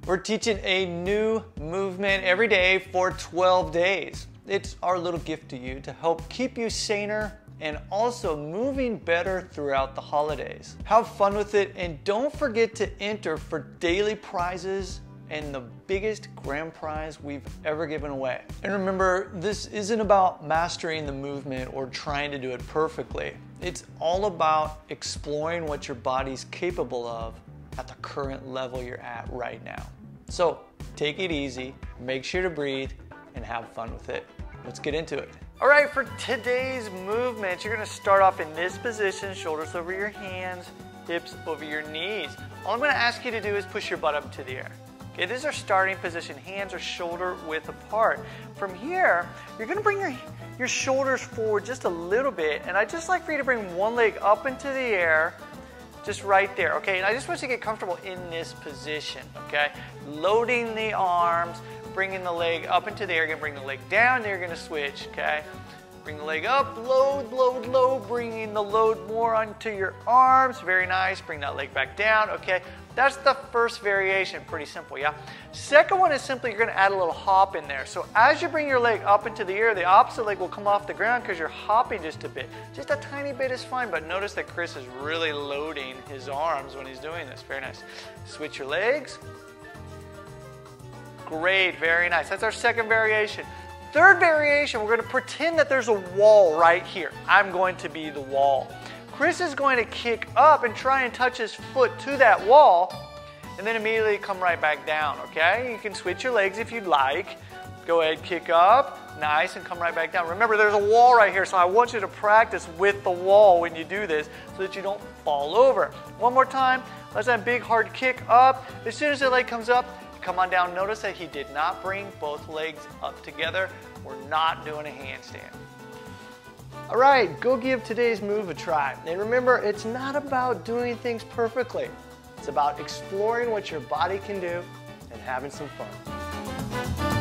We're teaching a new movement every day for 12 days. It's our little gift to you to help keep you saner and also moving better throughout the holidays. Have fun with it and don't forget to enter for daily prizes and the biggest grand prize we've ever given away. And remember, this isn't about mastering the movement or trying to do it perfectly. It's all about exploring what your body's capable of at the current level you're at right now. So take it easy, make sure to breathe, and have fun with it. Let's get into it. All right, for today's movement, you're gonna start off in this position, shoulders over your hands, hips over your knees. All I'm gonna ask you to do is push your butt up into the air. Okay, this is our starting position. Hands are shoulder width apart. From here, you're gonna bring your shoulders forward just a little bit, and I'd just like for you to bring one leg up into the air, just right there, okay? And I just want you to get comfortable in this position, okay? Loading the arms, bringing the leg up into the air. You're gonna bring the leg down, then you're gonna switch, okay? Bring the leg up, load, load, load, bringing the load more onto your arms. Very nice, bring that leg back down, okay? That's the first variation, pretty simple, yeah? Second one is simply you're gonna add a little hop in there. So as you bring your leg up into the air, the opposite leg will come off the ground because you're hopping just a bit. Just a tiny bit is fine, but notice that Chris is really loading his arms when he's doing this. Very nice. Switch your legs. Great, very nice. That's our second variation. Third variation, we're gonna pretend that there's a wall right here. I'm going to be the wall. Chris is going to kick up and try and touch his foot to that wall and then immediately come right back down, okay? You can switch your legs if you'd like. Go ahead, kick up, nice, and come right back down. Remember, there's a wall right here, so I want you to practice with the wall when you do this so that you don't fall over. One more time, let's have a big hard kick up. As soon as the leg comes up, come on down. Notice that he did not bring both legs up together. We're not doing a handstand. All right, go give today's move a try. And remember, it's not about doing things perfectly. It's about exploring what your body can do and having some fun.